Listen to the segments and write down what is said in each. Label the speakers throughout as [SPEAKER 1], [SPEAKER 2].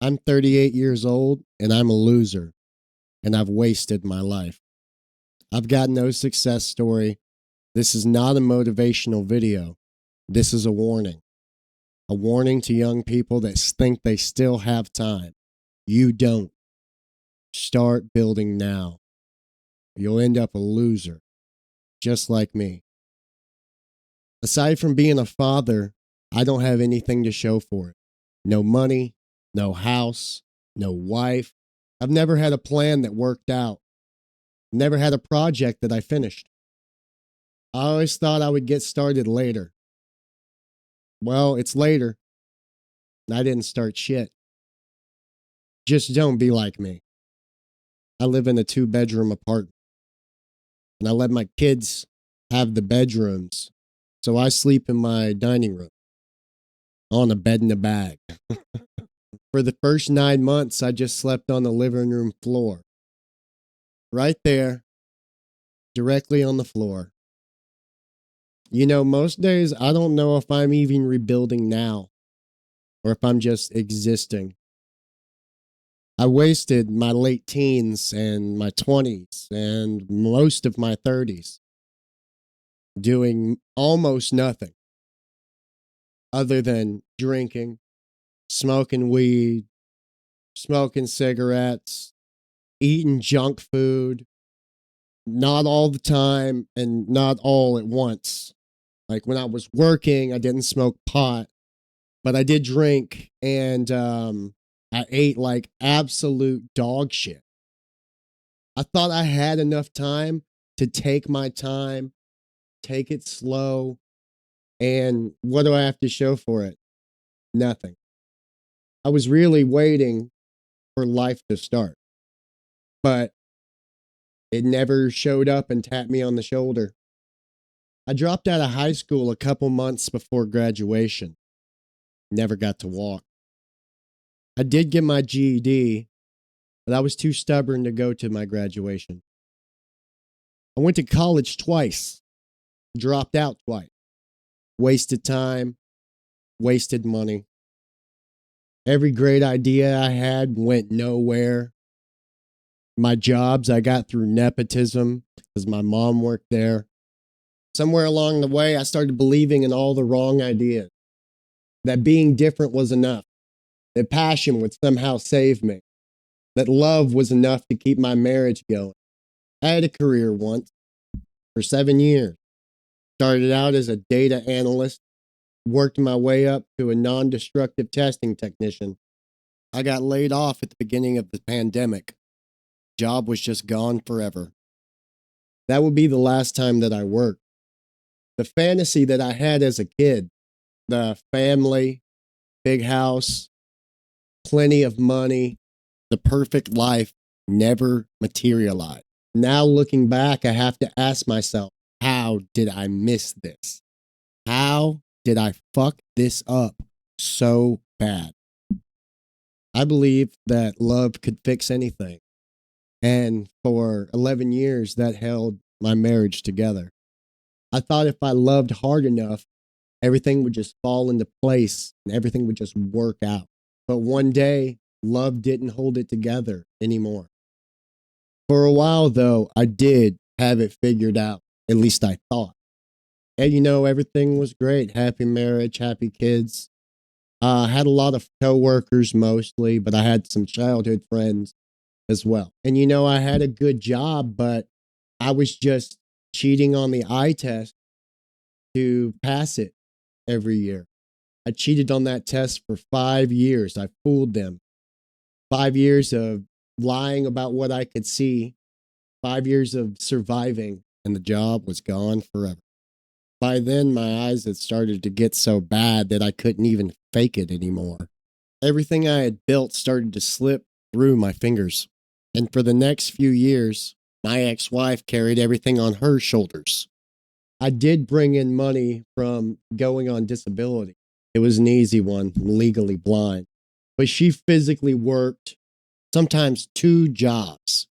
[SPEAKER 1] I'm 38 years old and I'm a loser and I've wasted my life. I've got no success story. This is not a motivational video. This is a warning. A warning to young people that think they still have time. You don't. Start building now. You'll end up a loser, just like me. Aside from being a father, I don't have anything to show for it. No money, no house, no wife. I've never had a plan that worked out. Never had a project that I finished. I always thought I would get started later. Well, it's later, and I didn't start shit. Just don't be like me. I live in a 2-bedroom apartment, and I let my kids have the bedrooms, so I sleep in my dining room on a bed in a bag. For the first 9 months, I just slept on the living room floor. Right there, directly on the floor. You know, most days I don't know if I'm even rebuilding now or if I'm just existing. I wasted my late teens and my 20s and most of my 30s doing almost nothing other than drinking, smoking weed, smoking cigarettes, eating junk food, not all the time and not all at once. Like when I was working, I didn't smoke pot, but I did drink and I ate like absolute dog shit. I thought I had enough time to take my time, take it slow, and what do I have to show for it? Nothing. I was really waiting for life to start, but it never showed up and tapped me on the shoulder. I dropped out of high school a couple months before graduation. Never got to walk. I did get my GED, but I was too stubborn to go to my graduation. I went to college twice, dropped out twice, wasted time, wasted money. Every great idea I had went nowhere. My jobs I got through nepotism because my mom worked there. Somewhere along the way, I started believing in all the wrong ideas. That being different was enough. That passion would somehow save me. That love was enough to keep my marriage going. I had a career once for 7 years. Started out as a data analyst, worked my way up to a non destructive testing technician. I got laid off at the beginning of the pandemic. Job was just gone forever. That would be the last time that I worked. The fantasy that I had as a kid, the family, big house, plenty of money, the perfect life never materialized. Now looking back, I have to ask myself, how did I miss this? How did I fuck this up so bad? I believe that love could fix anything. And for 11 years, that held my marriage together. I thought if I loved hard enough, everything would just fall into place and everything would just work out. But one day, love didn't hold it together anymore. For a while, though, I did have it figured out. At least I thought. And you know, everything was great. Happy marriage, happy kids. I had a lot of coworkers mostly, but I had some childhood friends as well. And you know, I had a good job, but I was just cheating on the eye test to pass it every year. I cheated on that test for 5 years. I fooled them. 5 years of lying about what I could see, 5 years of surviving, and the job was gone forever. By then, my eyes had started to get so bad that I couldn't even fake it anymore. Everything I had built started to slip through my fingers. And for the next few years, my ex wife carried everything on her shoulders. I did bring in money from going on disability. It was an easy one, I'm legally blind. But she physically worked sometimes 2 jobs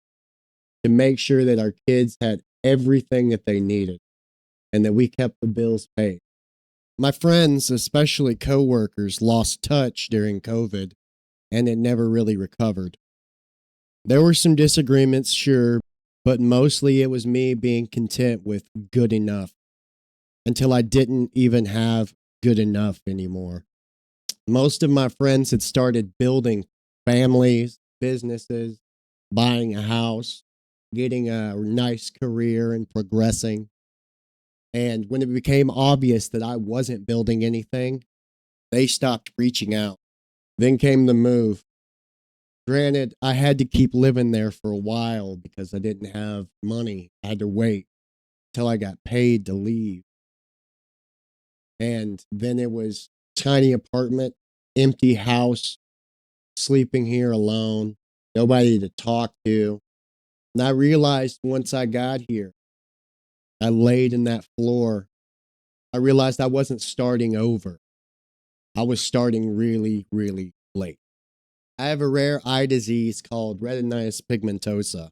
[SPEAKER 1] to make sure that our kids had everything that they needed and that we kept the bills paid. My friends, especially coworkers, lost touch during COVID. and it never really recovered. There were some disagreements, sure, but mostly it was me being content with good enough until I didn't even have good enough anymore. Most of my friends had started building families, businesses, buying a house, getting a nice career, and progressing. And when it became obvious that I wasn't building anything, they stopped reaching out. Then came the move. Granted, I had to keep living there for a while because I didn't have money. I had to wait till I got paid to leave. And then it was tiny apartment, empty house, sleeping here alone, nobody to talk to. And I realized once I got here, I laid in that floor. I realized I wasn't starting over. I was starting really, really late. I have a rare eye disease called retinitis pigmentosa,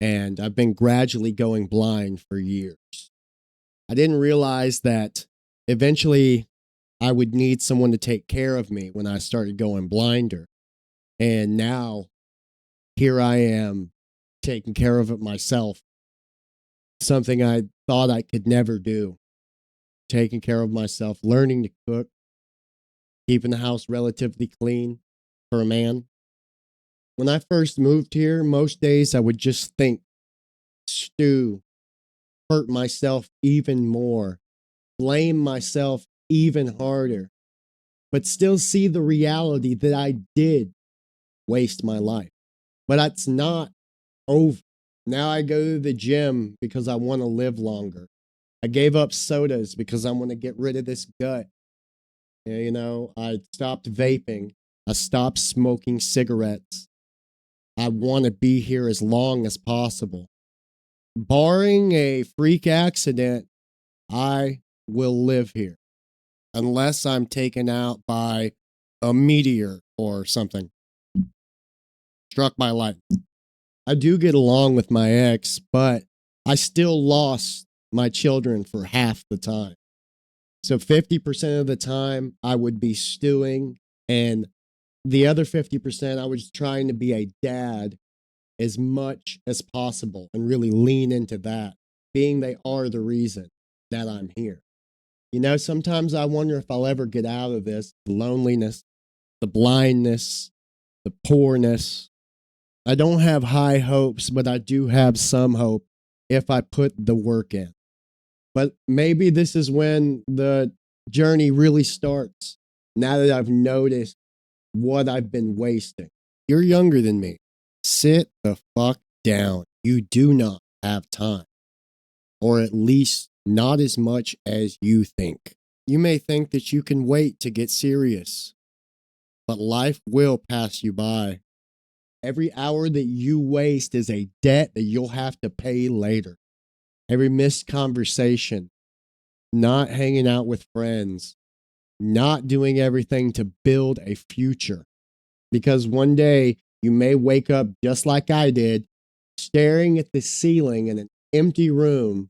[SPEAKER 1] and I've been gradually going blind for years. I didn't realize that eventually I would need someone to take care of me when I started going blinder. And now here I am taking care of it myself, something I thought I could never do. Taking care of myself, learning to cook, keeping the house relatively clean for a man. When I first moved here, most days I would just think, stew, hurt myself even more, blame myself even harder, but still see the reality that I did waste my life. But that's not over. Now I go to the gym because I want to live longer. I gave up sodas because I want to get rid of this gut. You know, I stopped vaping. I stopped smoking cigarettes. I want to be here as long as possible. Barring a freak accident, I will live here unless I'm taken out by a meteor or something, struck by lightning. I do get along with my ex, but I still lost my children for half the time. So 50% of the time I would be stewing, and the other 50% I was trying to be a dad as much as possible and really lean into that, being they are the reason that I'm here. You know, sometimes I wonder if I'll ever get out of this, the loneliness, the blindness, the poorness. I don't have high hopes, but I do have some hope if I put the work in. But maybe this is when the journey really starts, now that I've noticed what I've been wasting. You're younger than me. Sit the fuck down. You do not have time, or at least not as much as you think. You may think that you can wait to get serious, but life will pass you by. Every hour that you waste is a debt that you'll have to pay later. Every missed conversation, not hanging out with friends, not doing everything to build a future. Because one day you may wake up just like I did, staring at the ceiling in an empty room,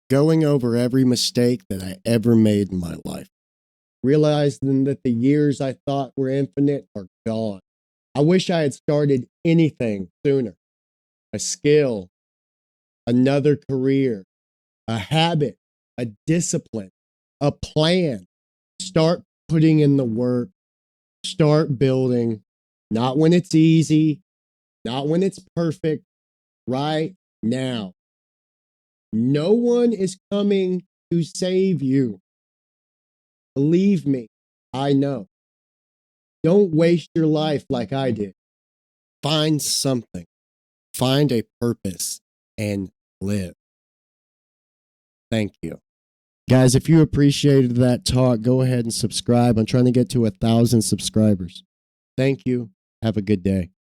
[SPEAKER 1] going over every mistake that I ever made in my life, realizing that the years I thought were infinite are gone. I wish I had started anything sooner. A skill, another career, a habit, a discipline, a plan. Start putting in the work, start building, not when it's easy, not when it's perfect, right now. No one is coming to save you. Believe me, I know. Don't waste your life like I did. Find something, find a purpose, and live. Thank you. Guys, if you appreciated that talk, go ahead and subscribe. I'm trying to get to 1,000 subscribers. Thank you. Have a good day.